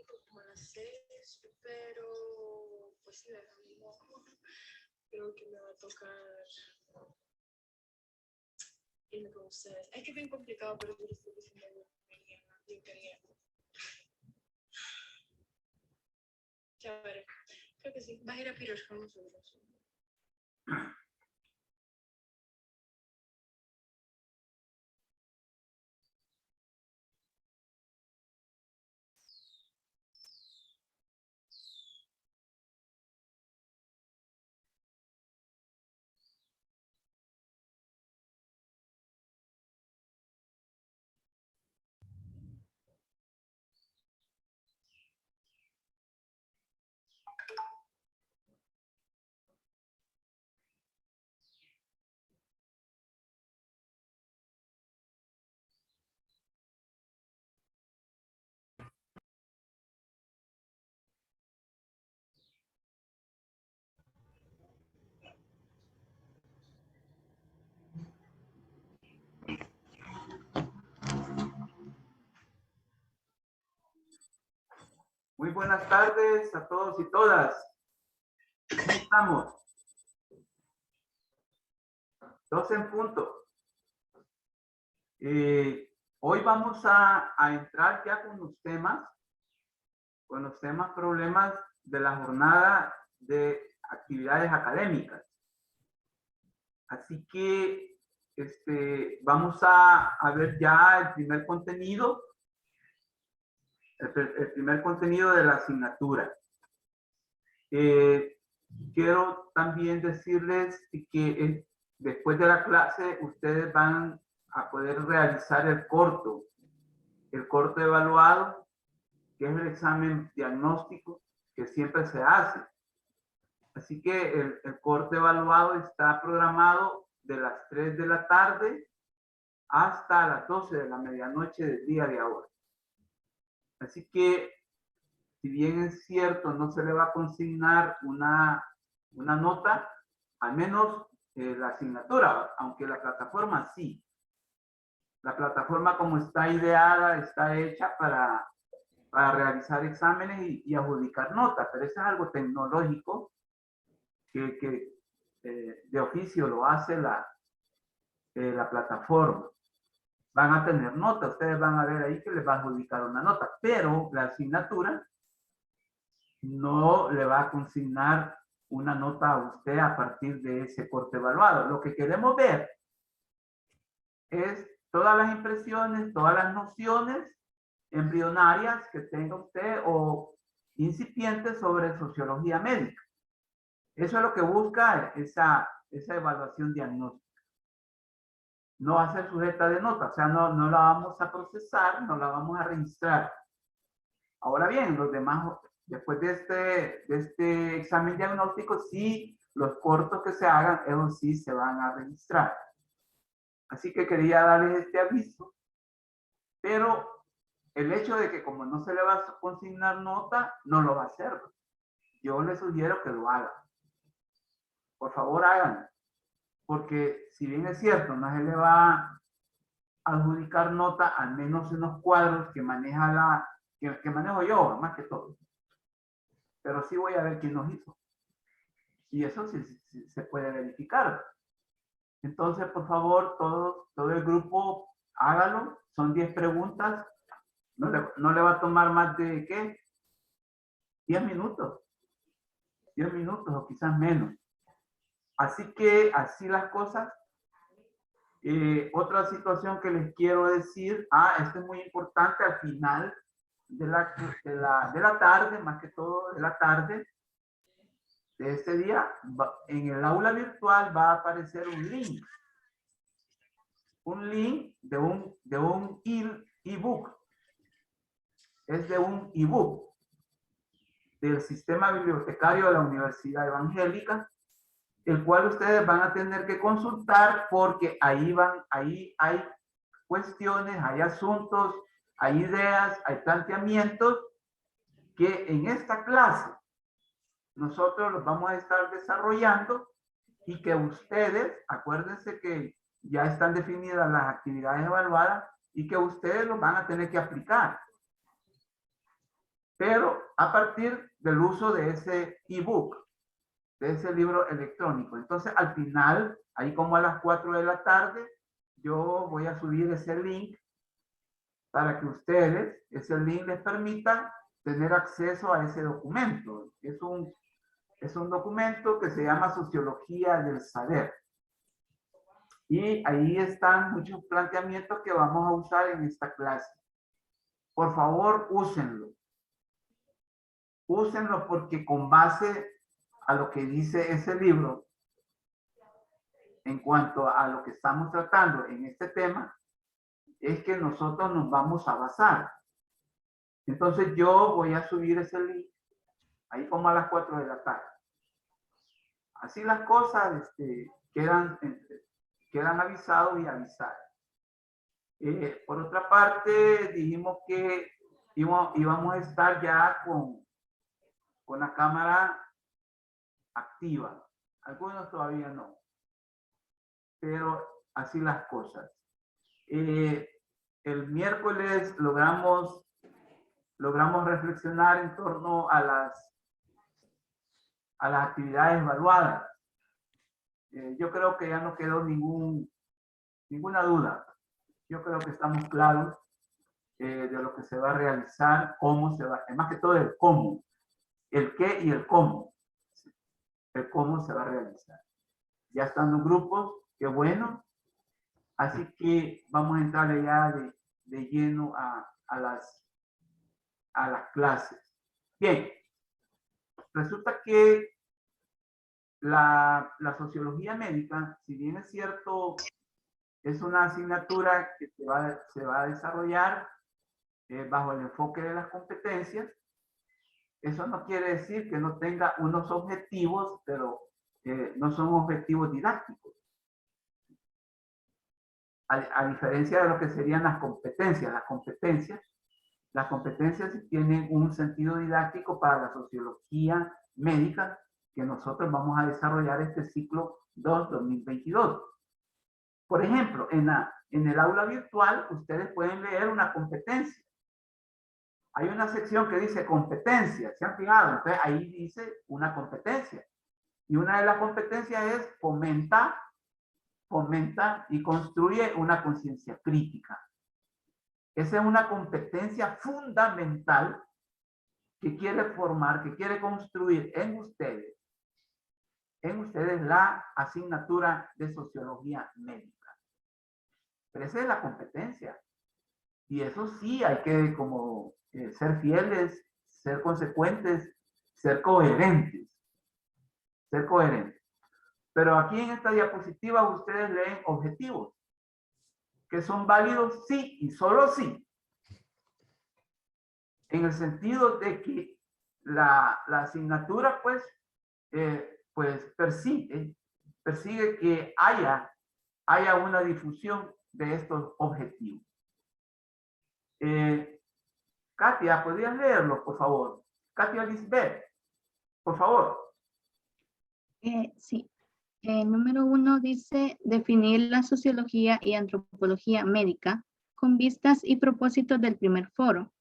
5, como a las 6, pero pues sí, ahora mismo creo que me va a tocar irme con ustedes. Es que es bien complicado, pero yo les estoy diciendo yo quería. Ya veré. Creo que sí. Vas a ir a Pirosh con nosotros. Muy buenas tardes a todos y todas. ¿Cómo estamos? 12 en punto. Hoy vamos a entrar ya con los temas, problemas de la jornada de actividades académicas. Así que vamos a ver ya el primer contenido, el primer contenido de la asignatura. Quiero también decirles que después de la clase ustedes van a poder realizar el corto evaluado, que es el examen diagnóstico que siempre se hace. Así que el corte evaluado está programado de las 3 de la tarde hasta las 12 de la medianoche del día de ahora. Así que, si bien es cierto, no se le va a consignar una nota, al menos la asignatura, aunque la plataforma sí. La plataforma como está ideada, está hecha para realizar exámenes y adjudicar notas, pero eso es algo tecnológico que de oficio lo hace la plataforma. Van a tener nota, ustedes van a ver ahí que les va a adjudicar una nota, pero la asignatura no le va a consignar una nota a usted a partir de ese corte evaluado. Lo que queremos ver es todas las impresiones, todas las nociones embrionarias que tenga usted o incipientes sobre sociología médica. Eso es lo que busca esa evaluación diagnóstica. No va a ser sujeta de nota, o sea, no la vamos a procesar, no la vamos a registrar. Ahora bien, los demás, después de este examen diagnóstico, sí, los cortos que se hagan, esos sí se van a registrar. Así que quería darles este aviso, pero el hecho de que como no se le va a consignar nota, no lo va a hacer. Yo les sugiero que lo hagan. Por favor, háganlo. Porque si bien es cierto, no se le va a adjudicar nota, al menos en los cuadros que maneja que manejo yo, más que todo. Pero sí voy a ver quién los hizo. Y eso sí se puede verificar. Entonces, por favor, todo el grupo, hágalo. Son 10 preguntas. No le va a tomar más de, ¿qué? 10 minutos. 10 minutos o quizás menos. Así que, así las cosas. Otra situación que les quiero decir, esto es muy importante, al final de la tarde, más que todo de la tarde, de este día, en el aula virtual va a aparecer un link de un ebook. Es de un ebook del sistema bibliotecario de la Universidad Evangélica, el cual ustedes van a tener que consultar porque ahí hay cuestiones, hay asuntos, hay ideas, hay planteamientos que en esta clase nosotros los vamos a estar desarrollando y que ustedes, acuérdense que ya están definidas las actividades evaluadas y que ustedes los van a tener que aplicar. pero a partir del uso de ese ebook, de ese libro electrónico. Entonces, al final, ahí como a las 4 de la tarde, yo voy a subir ese link para que ustedes, ese link les permita tener acceso a ese documento. Es un documento que se llama Sociología del Saber. Y ahí están muchos planteamientos que vamos a usar en esta clase. Por favor, úsenlo. Úsenlo porque con base a lo que dice ese libro, en cuanto a lo que estamos tratando en este tema, es que nosotros nos vamos a basar. Entonces yo voy a subir ese link ahí como a las 4 de la tarde. Así las cosas quedan avisados y avisadas. Por otra parte, dijimos que íbamos a estar ya con la cámara activa. Algunos todavía no. Pero así las cosas. El miércoles logramos reflexionar en torno a las actividades evaluadas. Yo creo que ya no quedó ninguna duda. Yo creo que estamos claros de lo que se va a realizar, cómo se va, más que todo el cómo, el qué y el cómo se va a realizar. Ya están los grupos, qué bueno. Así que vamos a entrar ya de lleno a las clases. Bien, resulta que la sociología médica, si bien es cierto, es una asignatura que se va a desarrollar bajo el enfoque de las competencias. Eso no quiere decir que no tenga unos objetivos, pero no son objetivos didácticos. A diferencia de lo que serían las competencias. Las competencias tienen un sentido didáctico para la sociología médica que nosotros vamos a desarrollar este ciclo 2022. Por ejemplo, en el aula virtual, ustedes pueden leer una competencia. Hay una sección que dice competencia, ¿se han fijado? Entonces ahí dice una competencia. Y una de las competencias es fomenta y construye una conciencia crítica. Esa es una competencia fundamental que quiere formar, que quiere construir en ustedes la asignatura de sociología médica. Pero esa es la competencia. Y eso sí, hay que como ser fieles, ser consecuentes, ser coherentes. Ser coherentes. Pero aquí en esta diapositiva ustedes leen objetivos, que son válidos sí y solo sí. En el sentido de que la asignatura pues persigue que haya una difusión de estos objetivos. Katia, ¿podrías leerlo, por favor? Katia Lisbeth, por favor. Sí. Número 1 dice definir la sociología y antropología médica con vistas y propósitos del primer foro.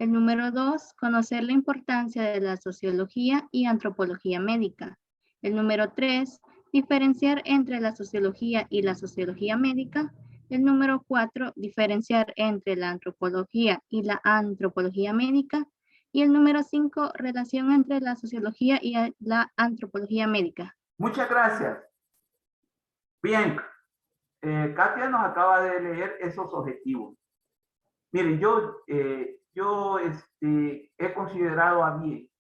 El número 2, conocer la importancia de la sociología y antropología médica. El número 3, diferenciar entre la sociología y la sociología médica. El número 4, diferenciar entre la antropología y la antropología médica. Y el número 5, relación entre la sociología y la antropología médica. Muchas gracias. Bien, Katia nos acaba de leer esos objetivos. Miren, yo he considerado a bien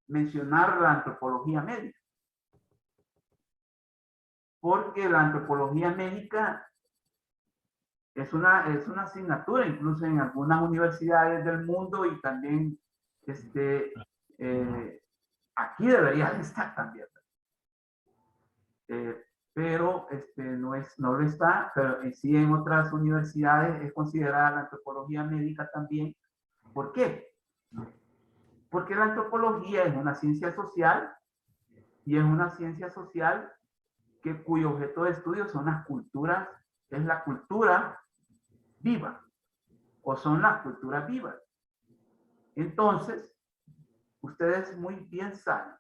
mencionar la antropología médica, porque la antropología médica es una asignatura, incluso en algunas universidades del mundo, y también aquí debería de estar también. Pero no lo está, pero sí en otras universidades es considerada la antropología médica también. ¿Por qué? Porque la antropología es una ciencia social, y es una ciencia social cuyo objeto de estudio son las culturas, es la cultura viva, o son las culturas vivas. Entonces, ustedes muy bien saben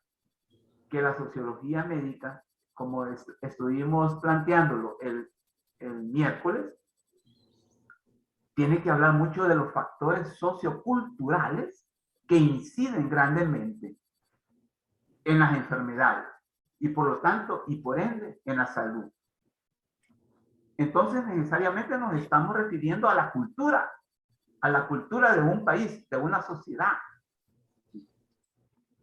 que la sociología médica, como estuvimos planteándolo el miércoles, tiene que hablar mucho de los factores socioculturales que inciden grandemente en las enfermedades y por lo tanto y por ende en la salud. Entonces necesariamente nos estamos refiriendo a la cultura de un país, de una sociedad.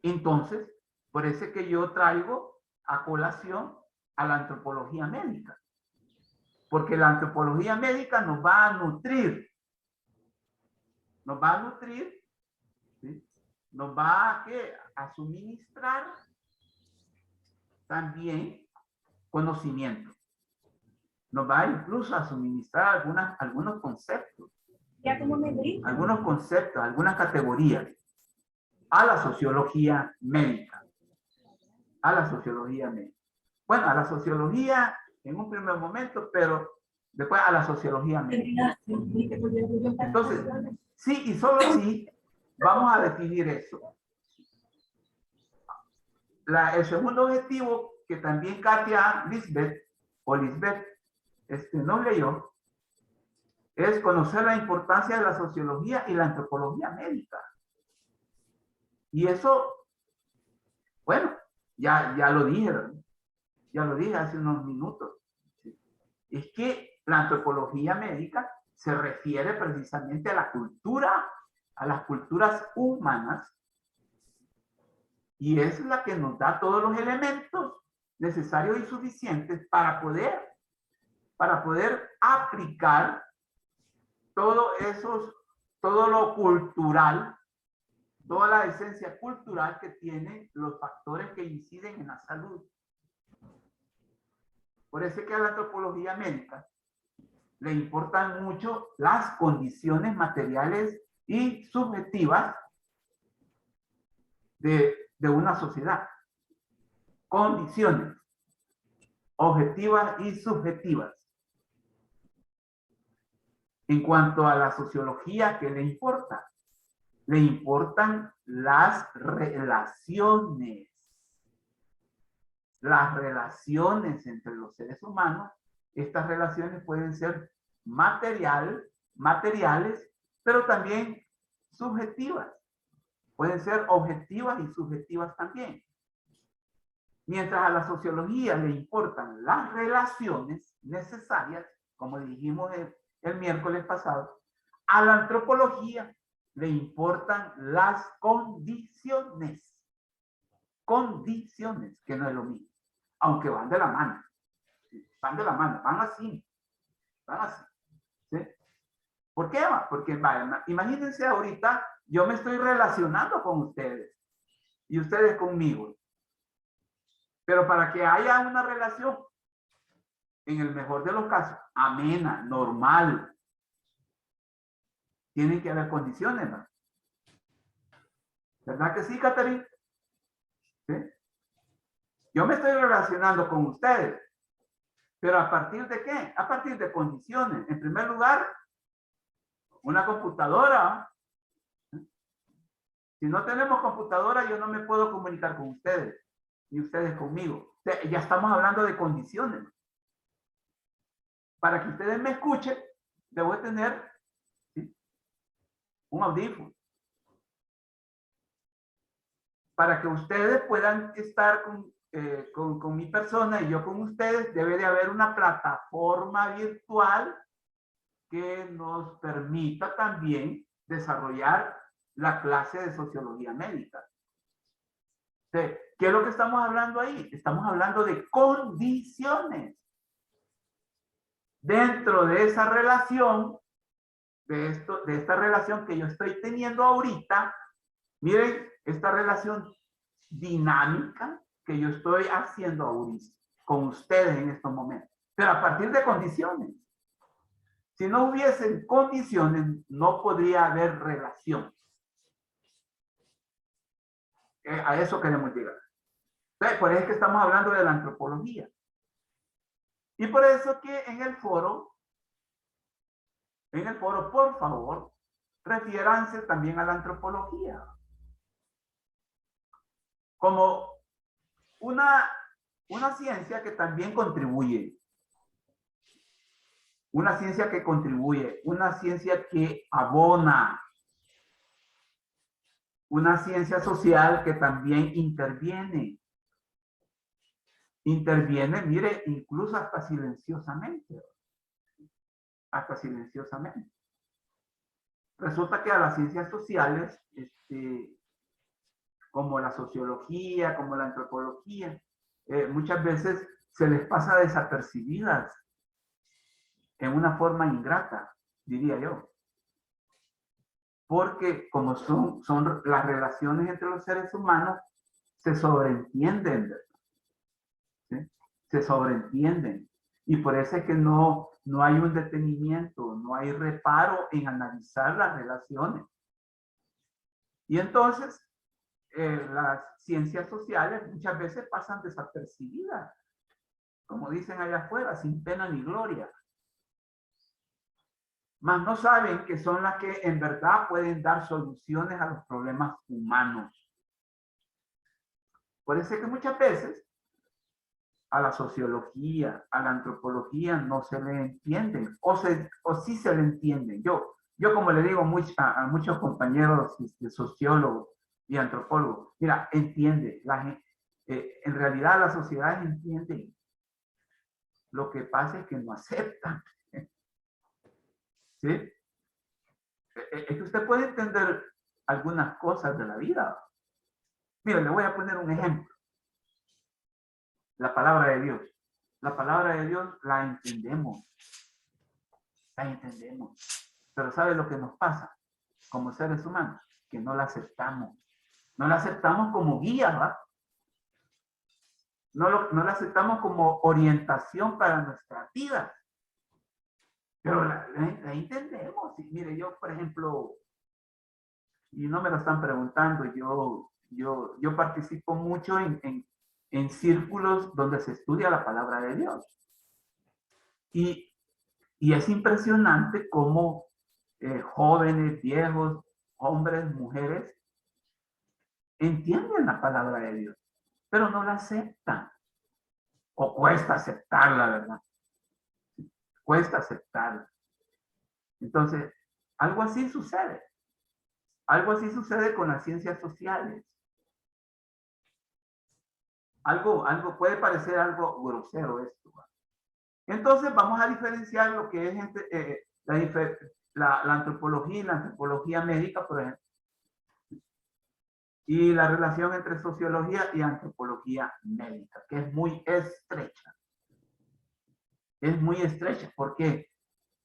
Entonces, por eso es que yo traigo a colación a la antropología médica, porque la antropología médica nos va a nutrir, ¿sí? Nos va a suministrar también conocimiento, nos va incluso a suministrar algunos conceptos, algunas categorías a la sociología médica, Bueno, a la sociología en un primer momento, pero después a la sociología médica. Entonces, sí y solo sí, vamos a definir eso. El segundo objetivo que también Katia Lisbeth nos leyó es conocer la importancia de la sociología y la antropología médica. Y eso, bueno, ya lo dije hace unos minutos. Es que la antropología médica se refiere precisamente a la cultura, a las culturas humanas, y es la que nos da todos los elementos necesarios y suficientes para poder aplicar todo lo cultural, toda la esencia cultural que tienen los factores que inciden en la salud. Por eso es que a la antropología médica le importan mucho las condiciones materiales y subjetivas de una sociedad. Condiciones objetivas y subjetivas. En cuanto a la sociología, ¿qué le importa? Le importan las relaciones. Las relaciones entre los seres humanos. Estas relaciones pueden ser materiales, pero también subjetivas. Pueden ser objetivas y subjetivas también. Mientras a la sociología le importan las relaciones necesarias, como dijimos el miércoles pasado, a la antropología le importan las condiciones. Condiciones, que no es lo mismo, aunque van de la mano. Van así. ¿Sí? ¿Por qué? Porque imagínense ahorita, yo me estoy relacionando con ustedes y ustedes conmigo. Pero para que haya una relación, en el mejor de los casos, amena, normal, tienen que haber condiciones, ¿no? ¿Verdad que sí, Caterina? ¿Sí? Yo me estoy relacionando con ustedes, pero ¿a partir de qué? A partir de condiciones. En primer lugar, una computadora. Si no tenemos computadora, yo no me puedo comunicar con ustedes, ni ustedes conmigo. O sea, ya estamos hablando de condiciones. Para que ustedes me escuchen, debo tener, ¿sí?, un audífono. Para que ustedes puedan estar con mi persona y yo con ustedes, debe de haber una plataforma virtual que nos permita también desarrollar la clase de sociología médica. ¿Qué es lo que estamos hablando ahí? Estamos hablando de condiciones. Dentro de esa relación, de esta relación que yo estoy teniendo ahorita, miren, esta relación dinámica que yo estoy haciendo ahorita con ustedes en estos momentos, pero a partir de condiciones. Si no hubiesen condiciones, no podría haber relación. A eso queremos llegar. Por eso es que estamos hablando de la antropología. Y por eso que en el foro, por favor, refiéranse también a la antropología como una ciencia que también contribuye. Una ciencia que contribuye, una ciencia que abona, una ciencia social que también interviene. Interviene, mire, incluso hasta silenciosamente. Hasta silenciosamente. Resulta que a las ciencias sociales, como la sociología, como la antropología, muchas veces se les pasa desapercibidas en una forma ingrata, diría yo. Porque como son las relaciones entre los seres humanos, se sobreentienden, ¿sí? Se sobreentienden. Y por eso es que no hay un detenimiento, no hay reparo en analizar las relaciones. Y entonces, las ciencias sociales muchas veces pasan desapercibidas, como dicen allá afuera, sin pena ni gloria. Mas no saben que son las que en verdad pueden dar soluciones a los problemas humanos. Por eso es que muchas veces a la sociología, a la antropología no se le entienden, o sí se le entienden. Yo como le digo a muchos compañeros sociólogos y antropólogos, mira, entiende, en realidad las sociedades entienden. Lo que pasa es que no aceptan. ¿Sí? Es que usted puede entender algunas cosas de la vida. Mira, le voy a poner un ejemplo. La palabra de Dios. La palabra de Dios la entendemos. La entendemos. Pero ¿sabe lo que nos pasa como seres humanos? Que no la aceptamos. No la aceptamos como guía, ¿va? No la aceptamos como orientación para nuestra vida. Pero la entendemos. Y mire, yo, por ejemplo, y no me lo están preguntando, yo participo mucho en círculos donde se estudia la palabra de Dios. Y es impresionante cómo jóvenes, viejos, hombres, mujeres, entienden la palabra de Dios, pero no la aceptan. O cuesta aceptarla, ¿verdad? Cuesta aceptarla. Entonces, algo así sucede. Algo así sucede con las ciencias sociales. Algo puede parecer algo grosero esto. Entonces vamos a diferenciar lo que es la antropología y la antropología médica, por ejemplo. Y la relación entre sociología y antropología médica, que es muy estrecha. Es muy estrecha. ¿Por qué?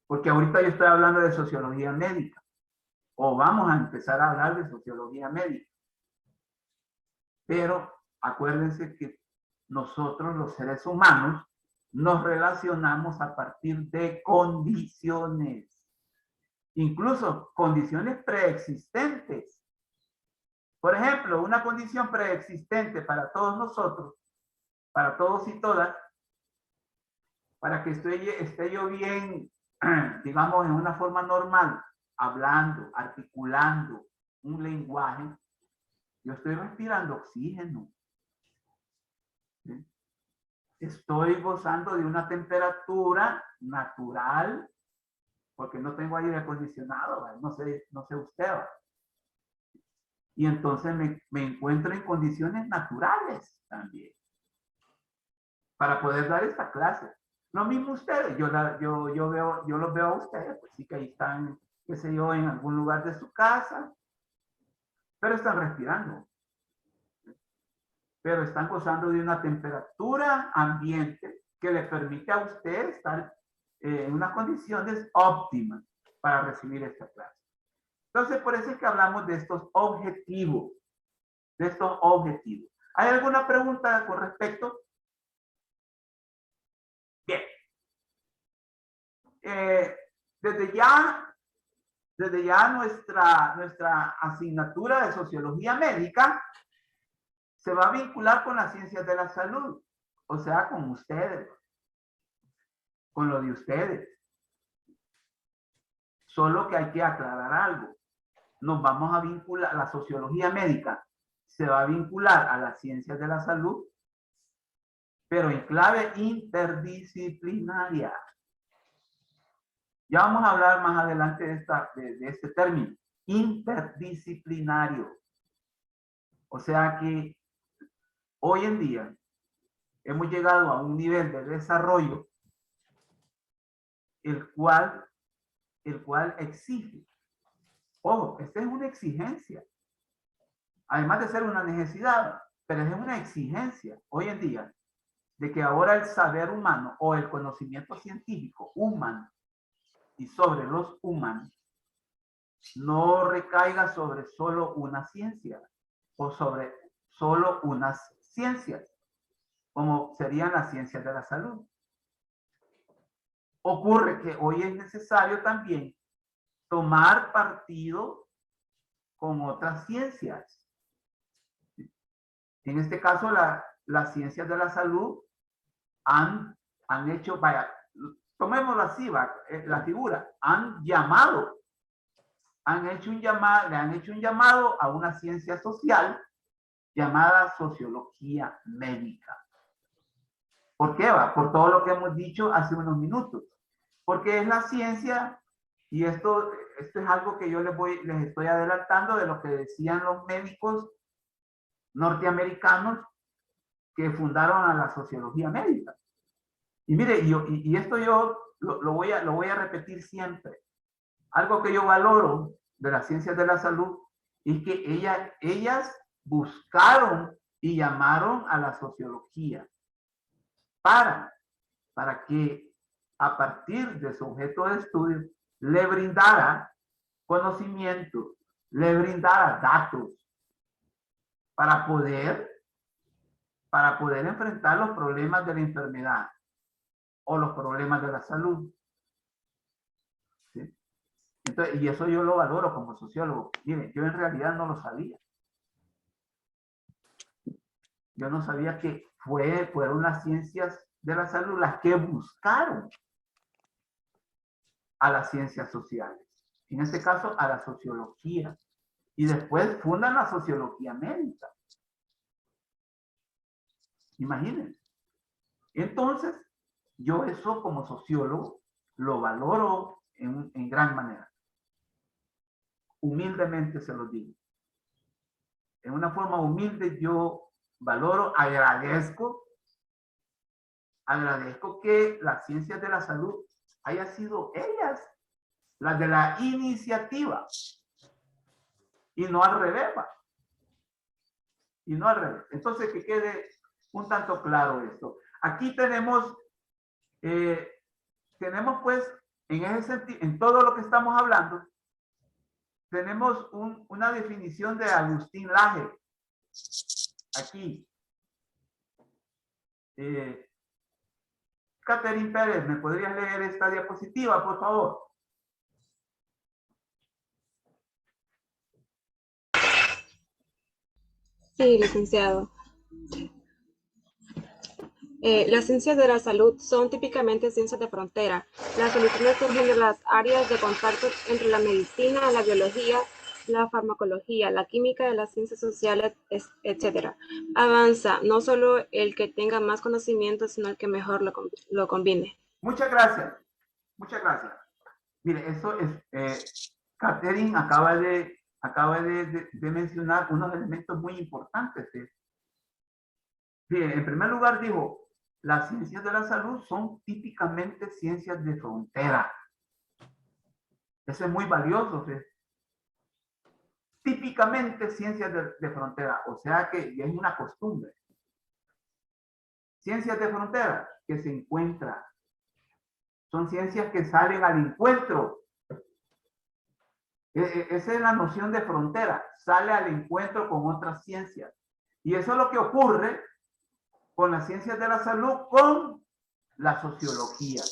Porque ahorita yo estoy hablando de sociología médica. O vamos a empezar a hablar de sociología médica. Pero acuérdense que nosotros, los seres humanos, nos relacionamos a partir de condiciones, incluso condiciones preexistentes. Por ejemplo, una condición preexistente para todos nosotros, para todos y todas, para que esté yo bien, digamos, en una forma normal, hablando, articulando un lenguaje, yo estoy respirando oxígeno. ¿Sí? Estoy gozando de una temperatura natural, porque no tengo aire acondicionado, no sé usted. ¿Va? Y entonces me encuentro en condiciones naturales también, para poder dar esta clase. Lo mismo ustedes, yo los veo a ustedes, pues sí que ahí están, qué sé yo, en algún lugar de su casa, pero están respirando. Pero están gozando de una temperatura ambiente que le permite a usted estar en unas condiciones óptimas para recibir esta clase. Entonces, por eso es que hablamos de estos objetivos. De estos objetivos. ¿Hay alguna pregunta con respecto? Bien. Desde ya nuestra asignatura de sociología médica se va a vincular con las ciencias de la salud, o sea, con ustedes, con lo de ustedes. Solo que hay que aclarar algo. nos vamos a vincular, la sociología médica se va a vincular a las ciencias de la salud, pero en clave interdisciplinaria. Ya vamos a hablar más adelante de este término, interdisciplinario. O sea que hoy en día hemos llegado a un nivel de desarrollo el cual exige. Ojo, esta es una exigencia. Además de ser una necesidad, pero es una exigencia hoy en día de que ahora el saber humano o el conocimiento científico humano y sobre los humanos no recaiga sobre solo una ciencia o sobre solo unas ciencias, como serían las ciencias de la salud. Ocurre que hoy es necesario también tomar partido con otras ciencias. En este caso, las ciencias de la salud han hecho, vaya, tomémoslo así, la figura, le han hecho un llamado a una ciencia social llamada sociología médica. ¿Por qué va? Por todo lo que hemos dicho hace unos minutos. Porque es la ciencia, y esto es algo que yo les estoy adelantando de lo que decían los médicos norteamericanos que fundaron a la sociología médica. Y mire, y esto yo lo voy a repetir siempre. Algo que yo valoro de las ciencias de la salud es que ellas buscaron y llamaron a la sociología para que a partir de su objeto de estudio le brindara conocimiento, le brindara datos para poder enfrentar los problemas de la enfermedad o los problemas de la salud. ¿Sí? Entonces, y eso yo lo valoro como sociólogo. Miren, yo en realidad no lo sabía. Yo no sabía que fueron las ciencias de la salud las que buscaron a las ciencias sociales. En este caso, a la sociología. Y después fundan la sociología médica. Imagínense. Entonces, yo eso como sociólogo lo valoro en gran manera. Humildemente se lo digo. En una forma humilde yo valoro, agradezco que las ciencias de la salud hayan sido ellas las de la iniciativa y no al revés. Y no al revés. Entonces, que quede un tanto claro esto. Aquí tenemos pues, en ese sentido, en todo lo que estamos hablando, tenemos una definición de Agustín Laje. Aquí. Catherine Pérez, ¿me podrías leer esta diapositiva, por favor? Sí, licenciado. Las ciencias de la salud son típicamente ciencias de frontera. Las soluciones surgen de las áreas de contacto entre la medicina, la biología, la farmacología, la química, de las ciencias sociales, etc. Avanza no solo el que tenga más conocimiento, sino el que mejor lo combine. Muchas gracias. Muchas gracias. Mire, eso es, Catherine acaba de mencionar unos elementos muy importantes. Bien, en primer lugar dijo, las ciencias de la salud son típicamente ciencias de frontera. Eso es muy valioso. ¿Sí? Típicamente ciencias de frontera, o sea que ya es una costumbre. Ciencias de frontera que se encuentran. Son ciencias que salen al encuentro. Esa es la noción de frontera. Sale al encuentro con otras ciencias. Y eso es lo que ocurre con las ciencias de la salud, con la sociología.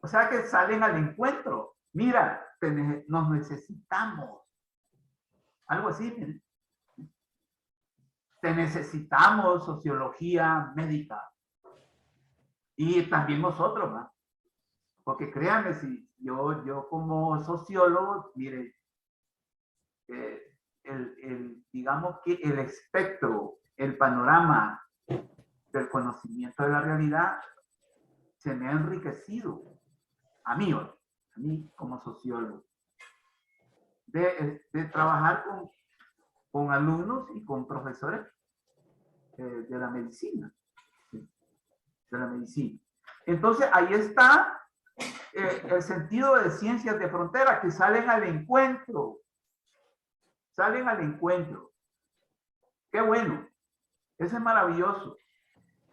O sea que salen al encuentro. Mira, nos necesitamos. Algo así. ¿Miren? Te necesitamos sociología médica. Y también nosotros, ¿no? Porque créanme, si yo como sociólogo, mire, digamos que el espectro, el panorama del conocimiento de la realidad se me ha enriquecido a mí como sociólogo, de trabajar con alumnos y con profesores de la medicina. De la medicina. Entonces, ahí está el sentido de ciencias de frontera que salen al encuentro. Salen al encuentro. Qué bueno. Eso es maravilloso.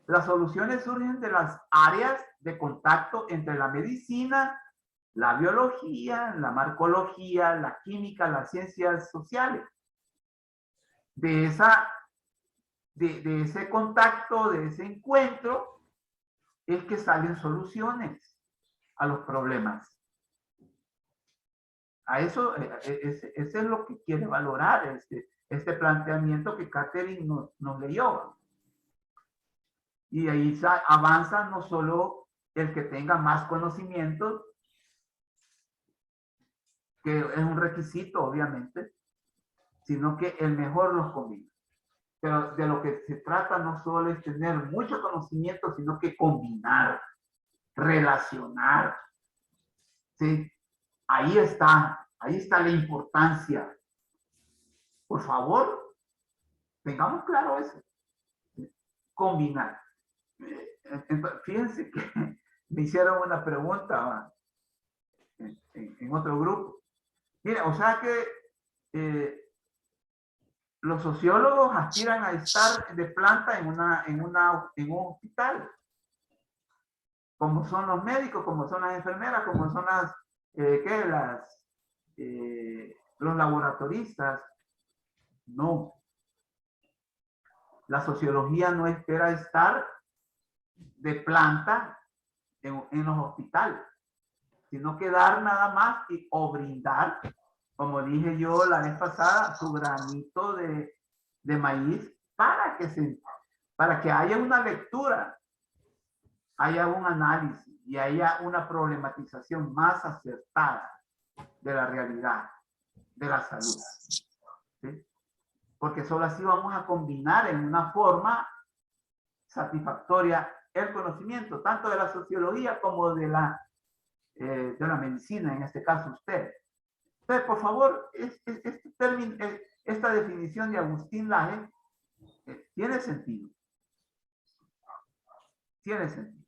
Las soluciones surgen de las áreas de contacto entre la medicina, la biología, la marcología, la química, las ciencias sociales. De ese contacto, de ese encuentro, es que salen soluciones a los problemas. A eso, ese es lo que quiere valorar este planteamiento que Catherine nos leyó. Y ahí avanza no solo el que tenga más conocimientos, que es un requisito, obviamente, sino que el mejor los combina. Pero de lo que se trata no solo es tener mucho conocimiento, sino que combinar, relacionar. ¿Sí? Ahí está la importancia. Por favor, tengamos claro eso. Combinar. Fíjense que me hicieron una pregunta en otro grupo. Mira, o sea que los sociólogos aspiran a estar de planta en un hospital, como son los médicos, como son las enfermeras, como son los laboratoristas. No. La sociología no espera estar de planta en los hospitales, sino que dar nada más o brindar, como dije yo la vez pasada, su granito de maíz para que haya una lectura, haya un análisis y haya una problematización más acertada de la realidad, de la salud. ¿Sí? Porque solo así vamos a combinar en una forma satisfactoria el conocimiento, tanto de la sociología como de la medicina, en este caso usted. Entonces, por favor, esta definición de Agustín Laje tiene sentido. Tiene sentido.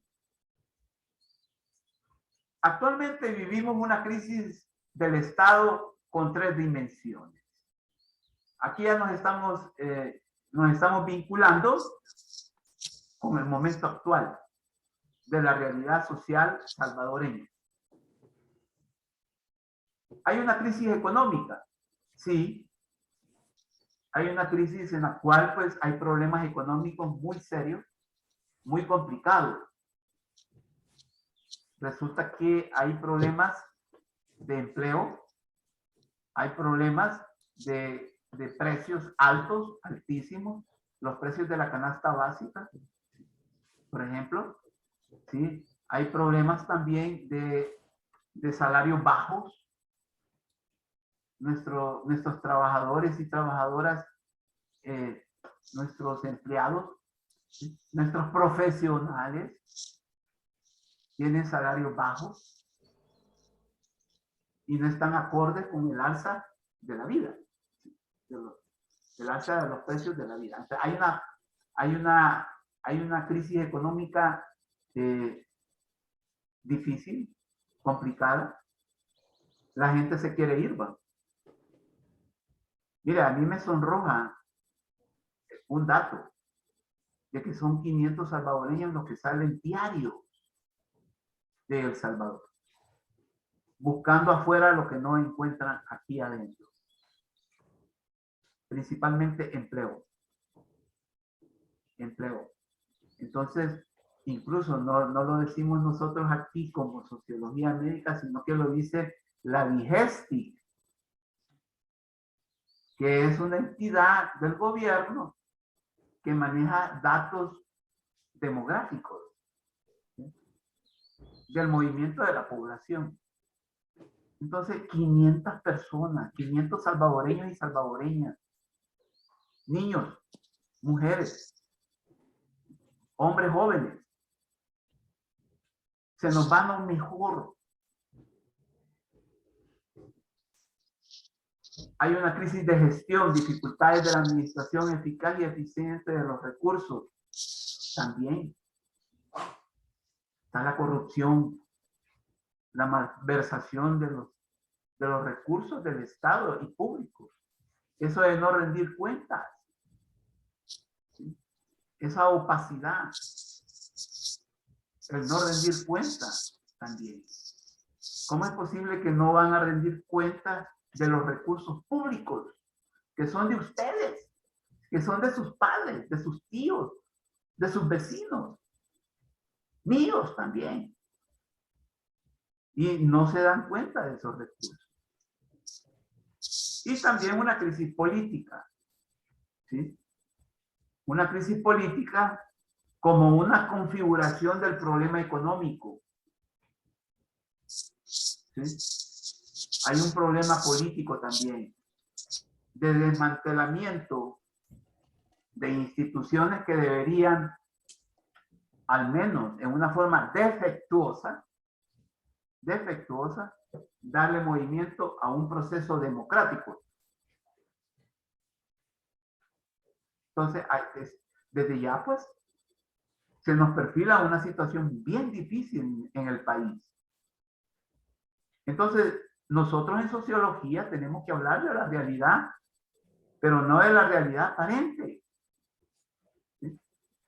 Actualmente vivimos una crisis del Estado con 3 dimensiones. Aquí ya nos estamos vinculando con el momento actual de la realidad social salvadoreña. ¿Hay una crisis económica? Sí. Hay una crisis en la cual pues hay problemas económicos muy serios, muy complicados. Resulta que hay problemas de empleo, hay problemas de precios altos, altísimos, los precios de la canasta básica, por ejemplo, ¿sí? Hay problemas también de salarios bajos. Nuestros trabajadores y trabajadoras, nuestros empleados, ¿sí? Nuestros profesionales tienen salarios bajos y no están acordes con el alza de la vida, el alza de los precios de la vida. Entonces, hay una crisis económica difícil, complicada. La gente se quiere ir, ¿va? Mire, a mí me sonroja un dato de que son 500 salvadoreños los que salen diarios de El Salvador, buscando afuera lo que no encuentran aquí adentro. Principalmente empleo. Empleo. Entonces, incluso no lo decimos nosotros aquí como sociología médica, sino que lo dice la DIGESTI, que es una entidad del gobierno que maneja datos demográficos. del movimiento de la población. Entonces, 500 personas, 500 salvadoreños y salvadoreñas, niños, mujeres, hombres jóvenes, se nos van a lo mejor. Hay una crisis de gestión, dificultades de la administración eficaz y eficiente de los recursos. También está la corrupción, la malversación de los recursos del Estado y públicos. Eso de no rendir cuentas. ¿Sí? Esa opacidad. El no rendir cuentas también. ¿Cómo es posible que no van a rendir cuentas de los recursos públicos que son de ustedes, que son de sus padres, de sus tíos, de sus vecinos, míos también? Y no se dan cuenta de esos recursos. Y también una crisis política, ¿sí? Una crisis política como una configuración del problema económico, ¿sí? Hay un problema político también, de desmantelamiento de instituciones que deberían, al menos en una forma defectuosa, darle movimiento a un proceso democrático. Entonces, desde ya, pues, se nos perfila una situación bien difícil en el país. Entonces, nosotros en sociología tenemos que hablar de la realidad, pero no de la realidad aparente. ¿Sí?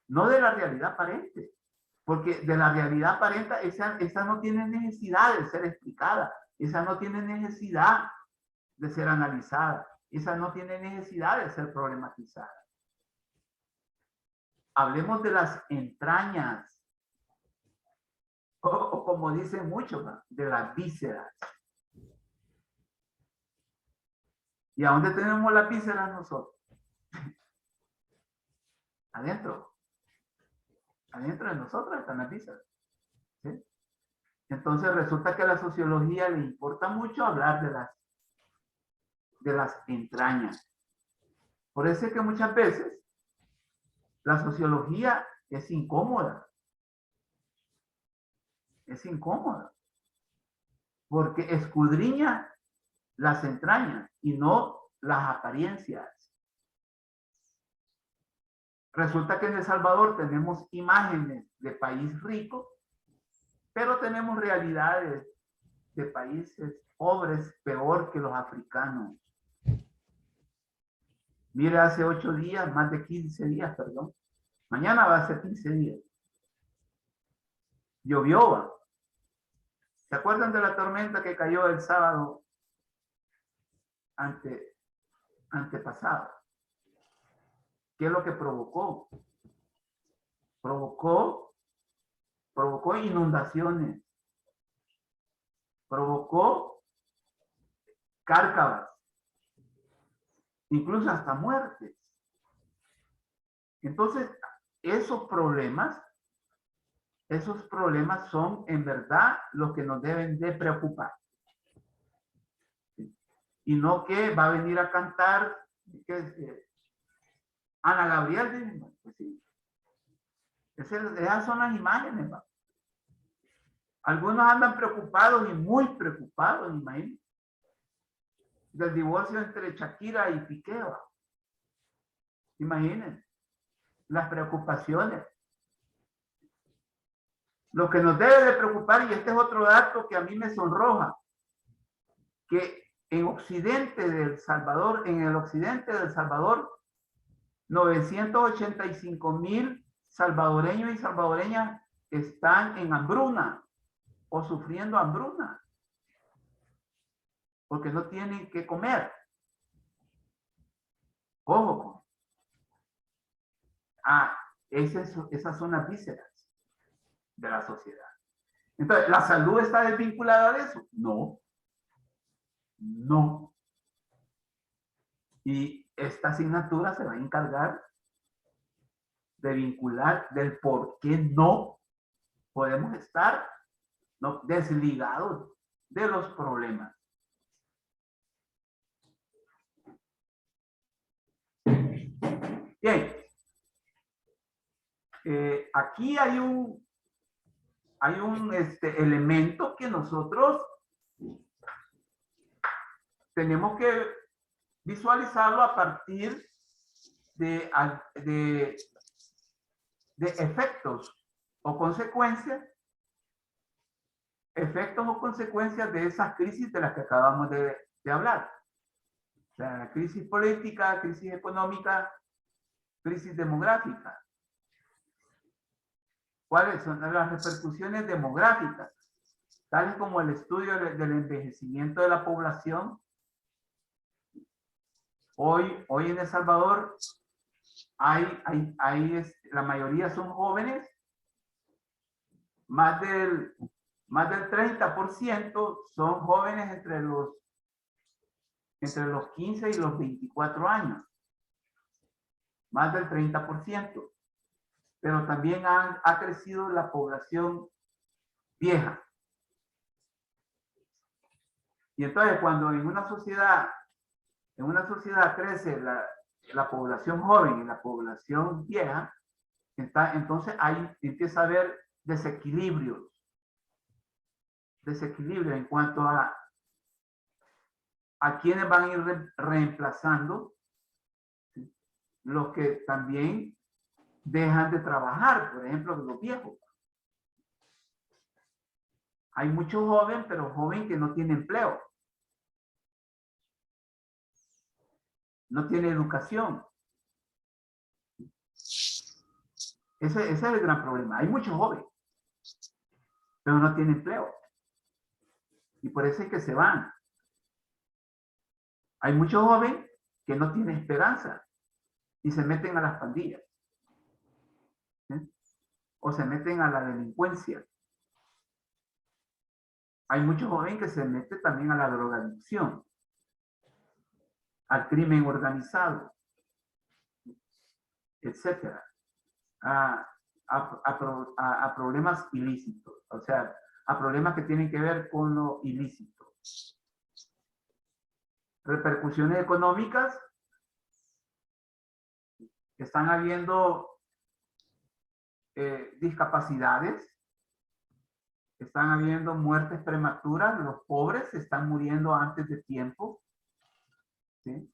No de la realidad aparente. Porque de la realidad aparente, esa no tiene necesidad de ser explicada. Esa no tiene necesidad de ser analizada. Esa no tiene necesidad de ser problematizada. Hablemos de las entrañas. O como dicen muchos, ¿no? De las vísceras. ¿Y a dónde tenemos las vísceras nosotros? Adentro. Adentro de nosotros están las vísceras. ¿Sí? Entonces resulta que a la sociología le importa mucho hablar de las entrañas. Por eso es que muchas veces la sociología es incómoda. Es incómoda. Porque escudriña las entrañas y no las apariencias. Resulta que en El Salvador tenemos imágenes de país rico, pero tenemos realidades de países pobres peor que los africanos. Mire, hace 8 días, más de 15 días, perdón. Mañana va a ser 15 días. Llovió. ¿Se acuerdan de la tormenta que cayó el sábado antepasado? ¿Qué es lo que provocó? Provocó inundaciones. Provocó cárcavas. Incluso hasta muertes. Entonces, esos problemas son en verdad los que nos deben de preocupar. Y no que va a venir a cantar Ana Gabriel, pues sí. Esas son las imágenes, ¿va? Algunos andan preocupados y muy preocupados, imagínense, del divorcio entre Shakira y Piqué, ¿va? Imagínense las preocupaciones. Lo que nos debe de preocupar, y este es otro dato que a mí me sonroja, que en el occidente del Salvador, 985,000 salvadoreños y salvadoreñas están en hambruna o sufriendo hambruna porque no tienen que comer. Ojo. Esas son las vísceras de la sociedad. Entonces, ¿la salud está desvinculada de eso? No. No. Y esta asignatura se va a encargar de vincular del por qué no podemos estar ¿no? Desligados de los problemas. Bien. Aquí hay un elemento que nosotros tenemos que visualizarlo a partir de efectos o consecuencias de esas crisis de las que acabamos de hablar. O sea, la crisis política, crisis económica, crisis demográfica. ¿Cuáles son las repercusiones demográficas? Tales como el estudio del envejecimiento de la población. Hoy en El Salvador la mayoría son jóvenes. Más del 30% son jóvenes entre los 15 y los 24 años. Más del 30%. Pero también ha crecido la población vieja. Y entonces cuando en una sociedad crece la población joven y la población vieja, entonces empieza a haber desequilibrios en cuanto a quienes van a ir reemplazando, ¿sí? Los que también dejan de trabajar, por ejemplo, los viejos. Hay mucho joven, pero joven que no tiene empleo. No tiene educación. Ese es el gran problema. Hay mucho joven, pero no tiene empleo. Y por eso es que se van. Hay mucho joven que no tiene esperanza y se meten a las pandillas. ¿Sí? O se meten a la delincuencia. Hay mucho joven que se mete también a la drogadicción, al crimen organizado, etcétera, a problemas ilícitos, o sea, a problemas que tienen que ver con lo ilícito. Repercusiones económicas. Están habiendo discapacidades. Están habiendo muertes prematuras. Los pobres se están muriendo antes de tiempo. ¿Sí?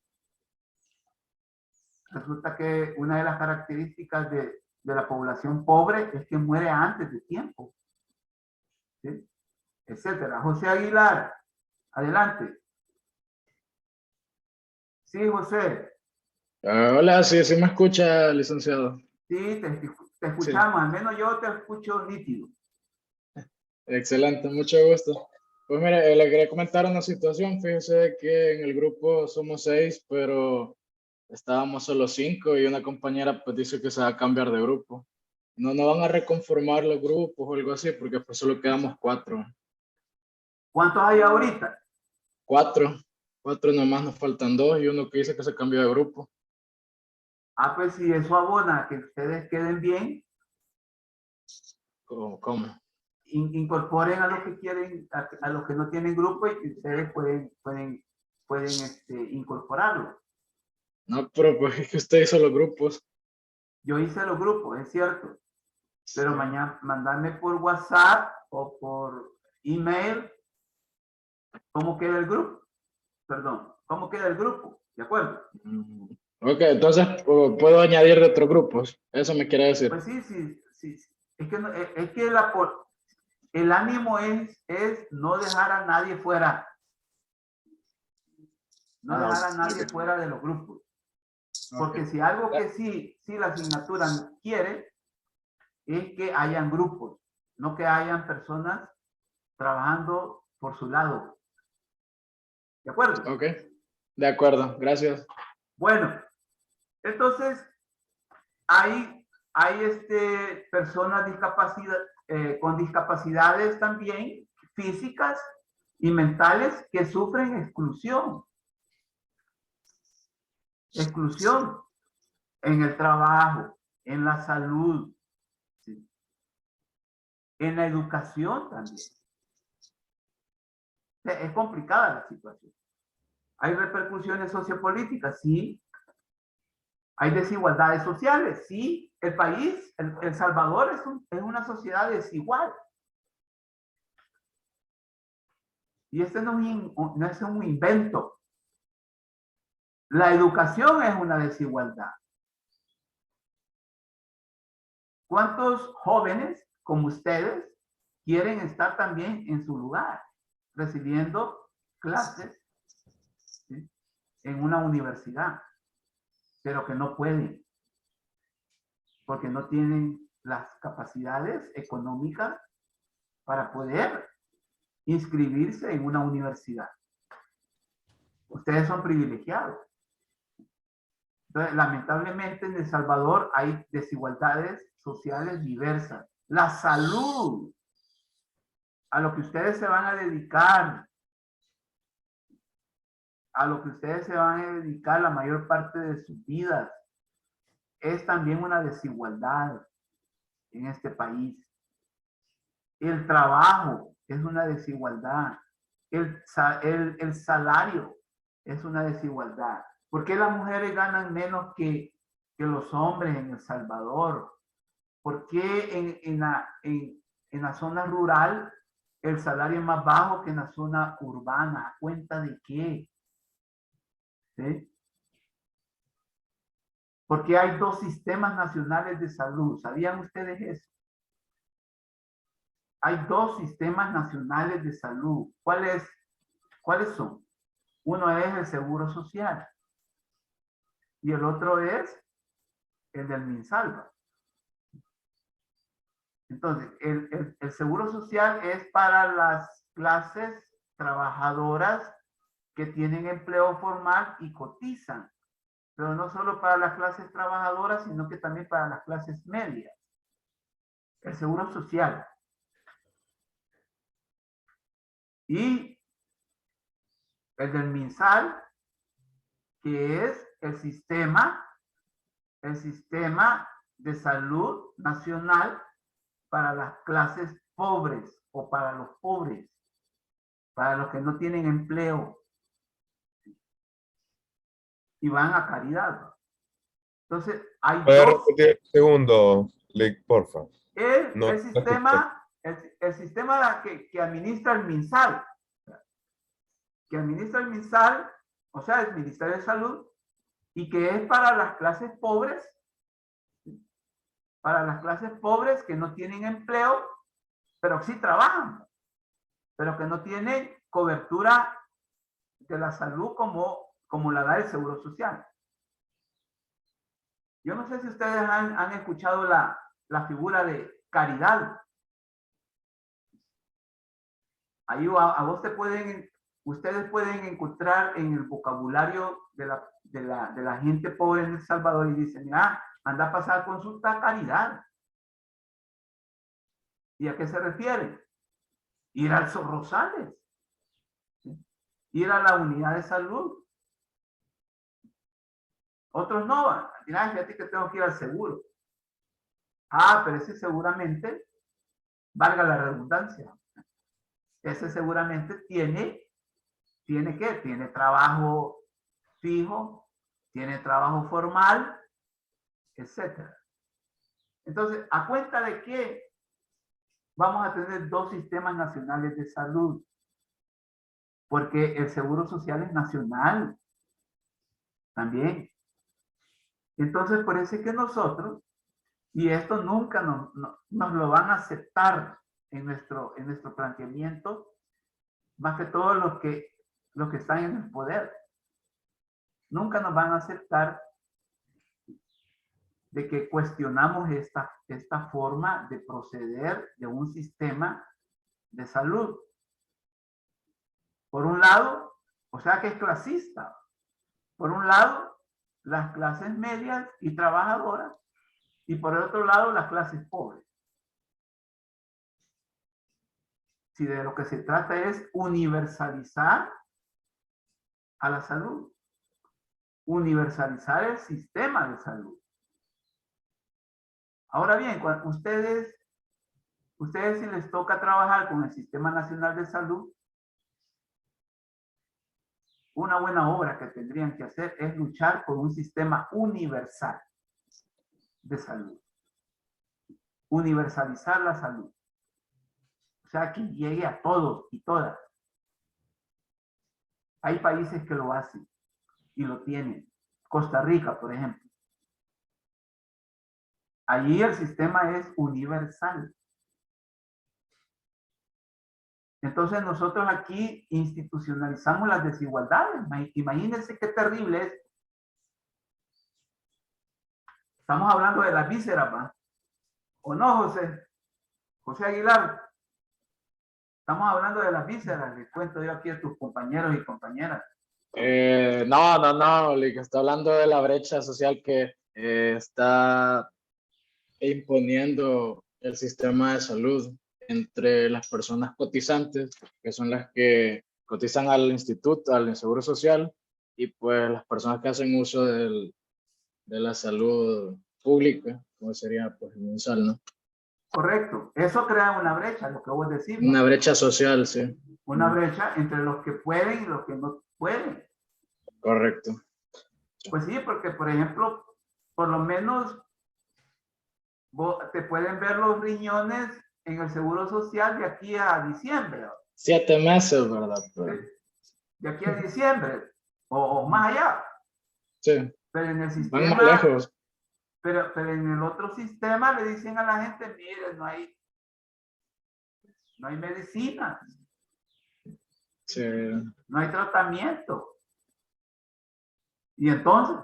Resulta que una de las características de la población pobre es que muere antes de tiempo. ¿Sí? Etcétera. José Aguilar, adelante. Sí, José. Hola, sí me escucha, licenciado. Sí, te escuchamos. Sí. Al menos yo te escucho nítido. Excelente, mucho gusto. Pues mire, le quería comentar una situación. Fíjese que en el grupo somos 6, pero estábamos solo 5 y una compañera pues dice que se va a cambiar de grupo. No van a reconformar los grupos o algo así, porque pues solo quedamos 4. ¿Cuántos hay ahorita? 4 nomás, nos faltan 2 y uno que dice que se cambió de grupo. Ah, pues si eso abona que ustedes queden bien. ¿Cómo? Incorporen a los que quieren, a los que no tienen grupo y que ustedes pueden incorporarlo. No, pero pues es que usted hizo los grupos. Yo hice los grupos, es cierto. Pero sí. Mañana mandarme por WhatsApp o por email cómo queda el grupo. Perdón, cómo queda el grupo, ¿de acuerdo? Ok, entonces puedo añadir de otros grupos. Eso me quiere decir. Pues sí. Es que, el ánimo es no dejar a nadie fuera. No dejar a nadie fuera de los grupos. Porque si algo que sí la asignatura quiere es que hayan grupos, no que hayan personas trabajando por su lado. ¿De acuerdo? Ok, de acuerdo, gracias. Bueno, entonces hay personas con discapacidades también físicas y mentales que sufren exclusión. Exclusión en el trabajo, en la salud, ¿sí? En la educación también. Es complicada la situación. Hay repercusiones sociopolíticas, sí. Hay desigualdades sociales, sí. El país, El Salvador es una sociedad desigual. Y este no es un invento. La educación es una desigualdad. ¿Cuántos jóvenes como ustedes quieren estar también en su lugar, recibiendo clases, ¿sí?, en una universidad, pero que no pueden, porque no tienen las capacidades económicas para poder inscribirse en una universidad? Ustedes son privilegiados. Entonces, lamentablemente en El Salvador hay desigualdades sociales diversas. La salud, a lo que ustedes se van a dedicar, la mayor parte de sus vidas, es también una desigualdad en este país. El trabajo es una desigualdad. El salario es una desigualdad. ¿Por qué las mujeres ganan menos que los hombres en El Salvador? ¿Por qué en la zona rural el salario es más bajo que en la zona urbana? ¿A cuenta de qué? ¿Sí? Porque hay dos sistemas nacionales de salud. ¿Sabían ustedes eso? Hay dos sistemas nacionales de salud. ¿Cuáles son? Uno es el Seguro Social y el otro es el del Minsalva. Entonces, el Seguro Social es para las clases trabajadoras que tienen empleo formal y cotizan, pero no solo para las clases trabajadoras, sino que también para las clases medias. El Seguro Social. Y el del MinSal, que es el sistema de salud nacional para las clases pobres o para los pobres, para los que no tienen empleo y van a caridad. Entonces, hay dos. Segundo, porfa. El sistema que administra el MinSal, o sea, el Ministerio de Salud, y que es para las clases pobres, que no tienen empleo, pero sí trabajan, pero que no tienen cobertura de la salud como la da el Seguro Social. Yo no sé si ustedes han escuchado la figura de caridad. Ahí ustedes pueden encontrar en el vocabulario de la gente pobre en El Salvador y dicen, anda a pasar consulta a caridad. ¿Y a qué se refiere? Ir al Rosales, ¿sí?, ir a la unidad de salud. Otros no van. Fíjate que tengo que ir al seguro. Pero ese seguramente, valga la redundancia, ese seguramente tiene ¿qué? Tiene trabajo fijo, tiene trabajo formal, etc. Entonces, ¿a cuenta de qué vamos a tener dos sistemas nacionales de salud? Porque el Seguro Social es nacional también. Entonces, por eso es que nosotros, y esto nunca nos lo van a aceptar en nuestro planteamiento, más que todos los que están en el poder, nunca nos van a aceptar de que cuestionamos esta forma de proceder de un sistema de salud. Por un lado, o sea que es clasista. Por un lado, las clases medias y trabajadoras, y por el otro lado, las clases pobres. Si de lo que se trata es universalizar a la salud, universalizar el sistema de salud. Ahora bien, cuando ustedes si les toca trabajar con el Sistema Nacional de Salud, una buena obra que tendrían que hacer es luchar por un sistema universal de salud. Universalizar la salud. O sea, que llegue a todos y todas. Hay países que lo hacen y lo tienen. Costa Rica, por ejemplo. Allí el sistema es universal. Entonces nosotros aquí institucionalizamos las desigualdades. Imagínense qué terrible es. Estamos hablando de las vísceras, ¿va? ¿O no, José? José Aguilar. Estamos hablando de las vísceras. Les cuento yo aquí a tus compañeros y compañeras. No, Lick, está hablando de la brecha social que está imponiendo el sistema de salud entre las personas cotizantes, que son las que cotizan al instituto, al Seguro Social, y pues las personas que hacen uso de la salud pública, como sería pues el mensal, ¿no? Correcto. Eso crea una brecha, lo que vos decís. Una brecha social, sí. Una brecha entre los que pueden y los que no pueden. Correcto. Pues sí, porque por ejemplo, por lo menos te pueden ver los riñones en el Seguro Social de aquí a diciembre. 7 meses, ¿verdad? Pero... de aquí a diciembre o más allá. Sí. Pero en el Van sistema, más lejos. pero en el otro sistema le dicen a la gente, mire, no hay medicina, Sí. no hay tratamiento. Y entonces,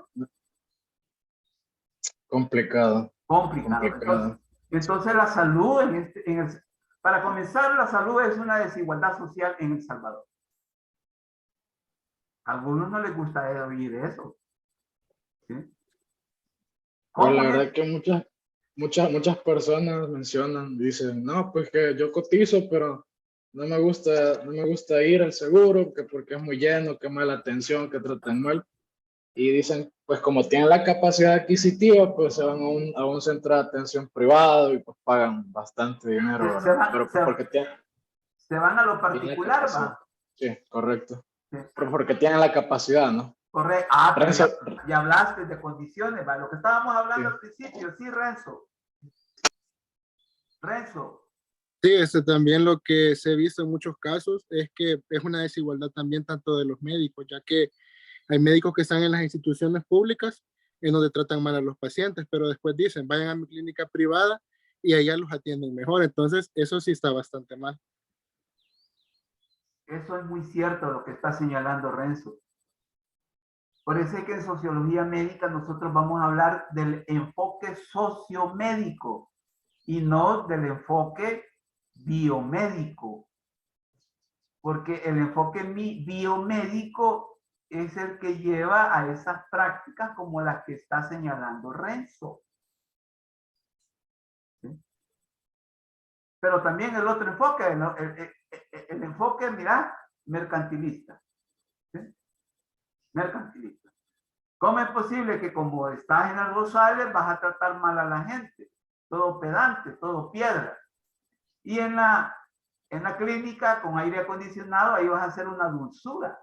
Complicado. Entonces la salud, para comenzar, la salud es una desigualdad social en El Salvador. A algunos no les gusta oír eso. ¿Sí? Pues la verdad que muchas personas mencionan, dicen, no, pues que yo cotizo, pero no me gusta ir al seguro, que porque es muy lleno, que mala atención, que tratan mal. Y dicen, pues como tienen la capacidad adquisitiva, pues se van a un centro de atención privado y pues pagan bastante dinero, ¿verdad? Se van a lo particular, ¿va? Sí, correcto. Sí. Pero porque tienen la capacidad, ¿no? Correcto. Pero ya hablaste de condiciones, ¿va? Lo que estábamos hablando al principio, sí, Renzo. Sí, también lo que se ha visto en muchos casos es que es una desigualdad también tanto de los médicos, ya que hay médicos que están en las instituciones públicas en donde tratan mal a los pacientes, pero después dicen, vayan a mi clínica privada y allá los atienden mejor. Entonces, eso sí está bastante mal. Eso es muy cierto lo que está señalando Renzo. Por eso es que en sociología médica nosotros vamos a hablar del enfoque sociomédico y no del enfoque biomédico. Porque el enfoque biomédico es el que lleva a esas prácticas como las que está señalando Renzo. ¿Sí? Pero también el otro enfoque, el enfoque, mira, mercantilista. ¿Sí? Mercantilista. ¿Cómo es posible que como estás en el Rosales vas a tratar mal a la gente? Todo pedante, todo piedra. Y en la clínica con aire acondicionado ahí vas a hacer una dulzura.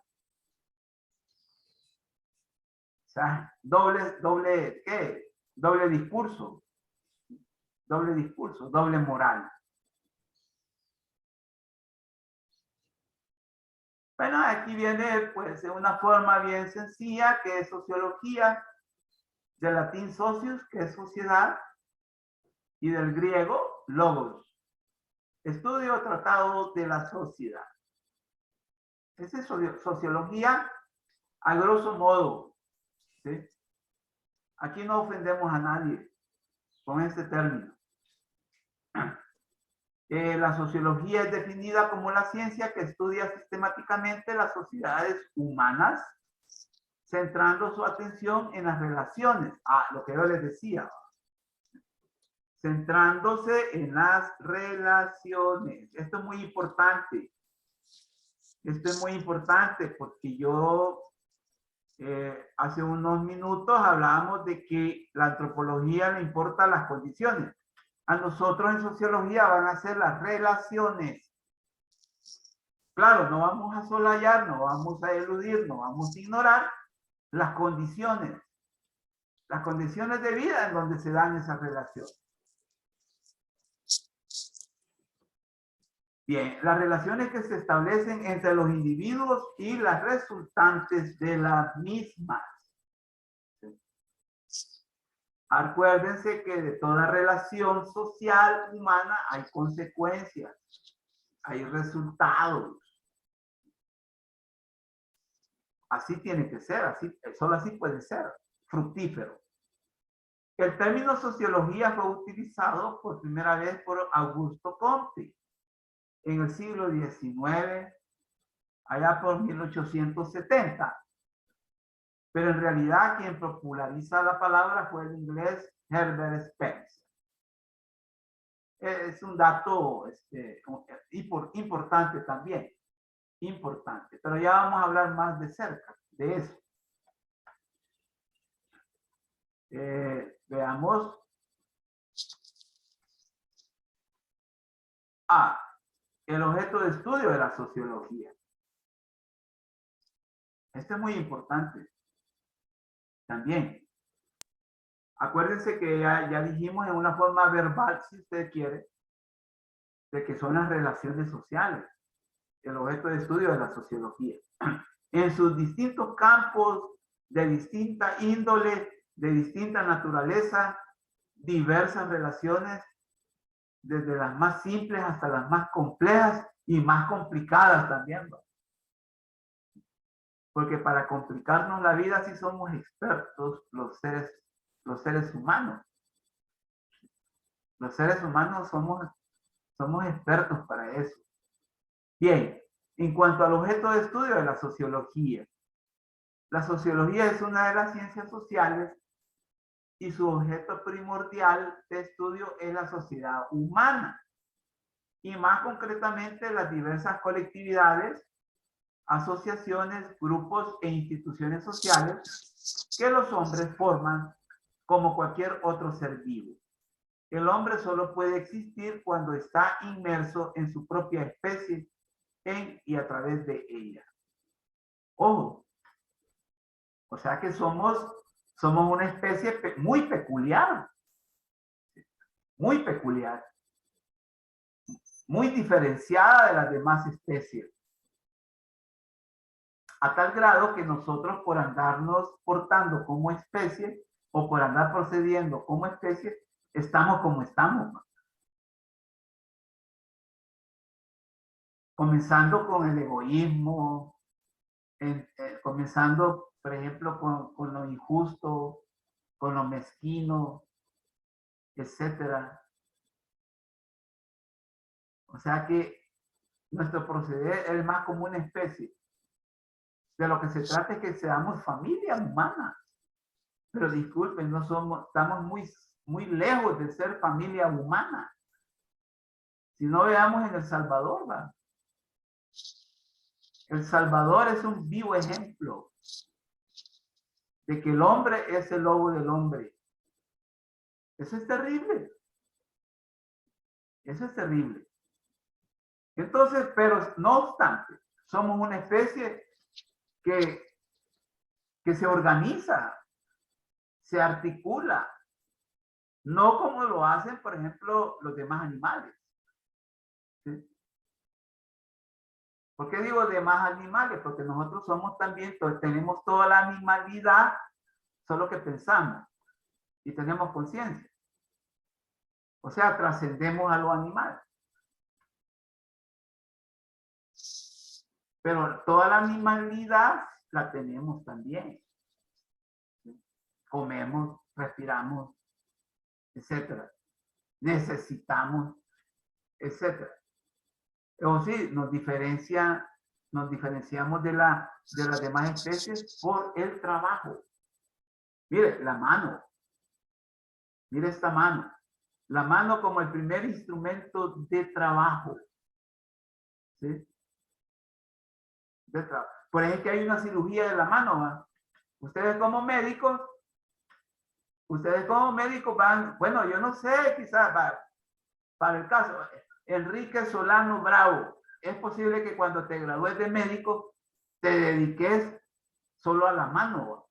O sea, doble discurso, doble moral. Bueno, aquí viene pues de una forma bien sencilla que es sociología, del latín socius, que es sociedad, y del griego logos. Estudio tratado de la sociedad. Esa es sociología a grosso modo. ¿Sí? Aquí no ofendemos a nadie con este término. La sociología es definida como la ciencia que estudia sistemáticamente las sociedades humanas, centrando su atención en las relaciones. Lo que yo les decía. Centrándose en las relaciones. Esto es muy importante. Esto es muy importante porque yo hace unos minutos hablábamos de que la antropología le importa las condiciones. A nosotros en sociología van a ser las relaciones. Claro, no vamos a solayar, no vamos a eludir, no vamos a ignorar las condiciones de vida en donde se dan esas relaciones. Bien, las relaciones que se establecen entre los individuos y las resultantes de las mismas. Acuérdense que de toda relación social humana hay consecuencias, hay resultados. Así tiene que ser, así, solo así puede ser fructífero. El término sociología fue utilizado por primera vez por Augusto Comte en el siglo XIX, allá por 1870. Pero en realidad quien populariza la palabra fue el inglés Herbert Spencer. Es un dato importante también. Importante. Pero ya vamos a hablar más de cerca de eso. Veamos. El objeto de estudio de la sociología. Este es muy importante. También. Acuérdense que ya dijimos en una forma verbal, si usted quiere, de que son las relaciones sociales. El objeto de estudio de la sociología. En sus distintos campos, de distinta índole, de distinta naturaleza, diversas relaciones, desde las más simples hasta las más complejas y más complicadas también, ¿no? Porque para complicarnos la vida sí somos expertos los seres humanos. Los seres humanos somos expertos para eso. Bien, en cuanto al objeto de estudio de la sociología es una de las ciencias sociales y su objeto primordial de estudio es la sociedad humana y más concretamente las diversas colectividades, asociaciones, grupos e instituciones sociales que los hombres forman como cualquier otro ser vivo. El hombre solo puede existir cuando está inmerso en su propia especie, en y a través de ella. Ojo, o sea que somos una especie muy peculiar, muy diferenciada de las demás especies. A tal grado que nosotros por andarnos portando como especie o por andar procediendo como especie, estamos como estamos. Comenzando con el egoísmo, comenzando, por ejemplo, con lo injusto, con lo mezquino, etcétera. O sea que nuestro proceder es más como una especie. De lo que se trata es que seamos familia humana. Pero disculpen, estamos muy lejos de ser familia humana. Si no veamos en El Salvador, ¿va? El Salvador es un vivo ejemplo de que el hombre es el lobo del hombre. Eso es terrible. Eso es terrible. Entonces, pero no obstante, somos una especie que se organiza, se articula, no como lo hacen, por ejemplo, los demás animales. ¿Sí? ¿Por qué digo demás animales? Porque nosotros somos también, tenemos toda la animalidad, solo que pensamos y tenemos conciencia. O sea, trascendemos a lo animal. Pero toda la animalidad la tenemos también. Comemos, respiramos, etcétera. Necesitamos, etcétera. O sí, nos diferenciamos de las demás especies por el trabajo. Mire, la mano. Mire esta mano. La mano como el primer instrumento de trabajo. ¿Sí? De trabajo. Por ejemplo, que hay una cirugía de la mano, ¿va? Ustedes como médicos van, bueno, yo no sé, quizás para el caso, Enrique Solano Bravo, es posible que cuando te gradúes de médico te dediques solo a la mano, ¿va?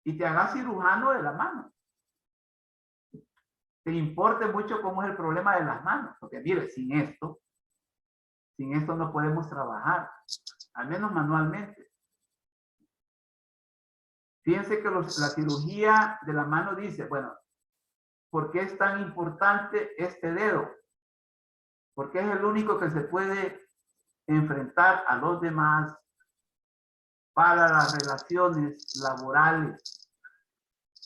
Y te hagas cirujano de la mano. Te importe mucho cómo es el problema de las manos, porque mire, sin esto no podemos trabajar, al menos manualmente. Fíjense que la cirugía de la mano dice, bueno, ¿por qué es tan importante este dedo? Porque es el único que se puede enfrentar a los demás para las relaciones laborales.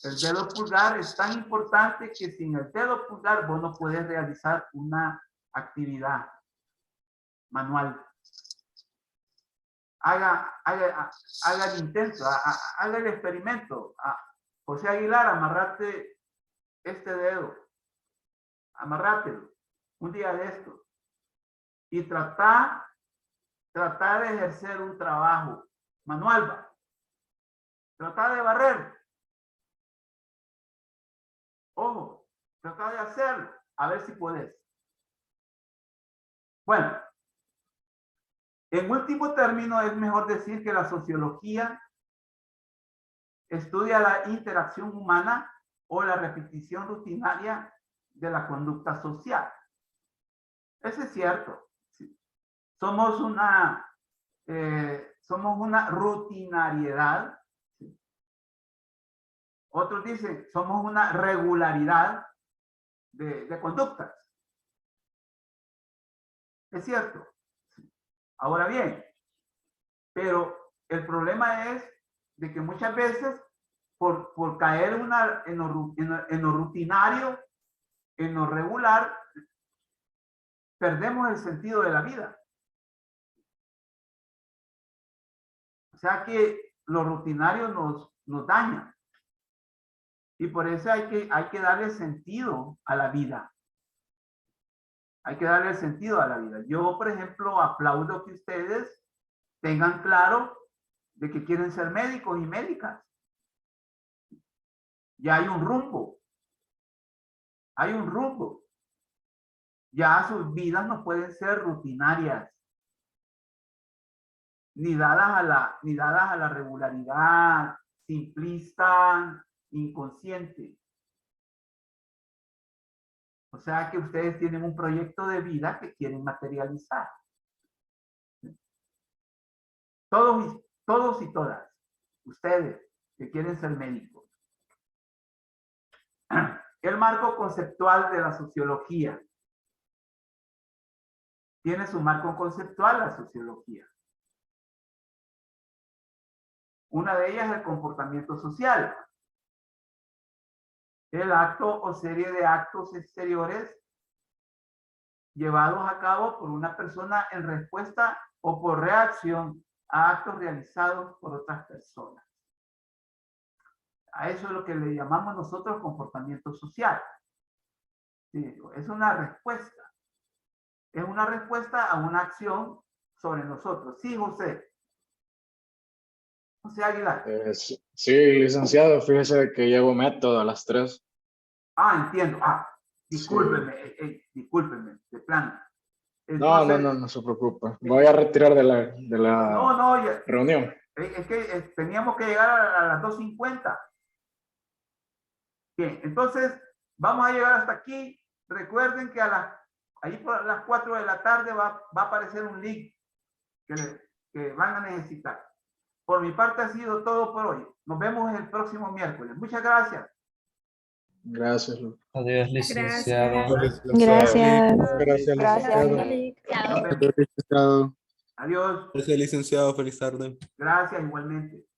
El dedo pulgar es tan importante que sin el dedo pulgar vos no puedes realizar una actividad manual. Haga el intento, haga el experimento. José Aguilar, amarrate este dedo, amarrátelo un día de esto y trata de ejercer un trabajo manual, ¿va? Trata de barrer. Ojo, trata de hacerlo, a ver si puedes. Bueno, en último término, es mejor decir que la sociología estudia la interacción humana o la repetición rutinaria de la conducta social. Eso es cierto. Sí. Somos una rutinariedad. Sí. Otros dicen, somos una regularidad de conductas. Es cierto. Sí. Ahora bien, pero el problema es de que muchas veces por caer en lo rutinario, en lo regular, perdemos el sentido de la vida. O sea que lo rutinario nos daña. Y por eso hay que darle sentido a la vida. Hay que darle sentido a la vida. Yo, por ejemplo, aplaudo que ustedes tengan claro de que quieren ser médicos y médicas. Ya hay un rumbo. Hay un rumbo. Ya sus vidas no pueden ser rutinarias. Ni dadas a la regularidad simplista, inconsciente. O sea que ustedes tienen un proyecto de vida que quieren materializar. Todos y todas. Ustedes que quieren ser médicos. El marco conceptual de la sociología. Tiene su marco conceptual la sociología. Una de ellas es el comportamiento social. El acto o serie de actos exteriores llevados a cabo por una persona en respuesta o por reacción a actos realizados por otras personas. A eso es lo que le llamamos nosotros comportamiento social. Sí, es una respuesta. Es una respuesta a una acción sobre nosotros. Sí, José. José Aguilar. Sí, licenciado, fíjese que llevo método a las 3. Entiendo. Discúlpeme, sí. Discúlpeme, de plano. Entonces, no se preocupe. Voy a retirar de la reunión. Es que teníamos que llegar a las 2:50. Bien, entonces vamos a llegar hasta aquí. Recuerden que ahí por las 4 de la tarde va a aparecer un link que van a necesitar. Por mi parte ha sido todo por hoy. Nos vemos el próximo miércoles. Muchas gracias. Gracias. Adiós, licenciado. Gracias. Gracias, licenciado. Adiós. Gracias, licenciado. Feliz tarde. Gracias igualmente.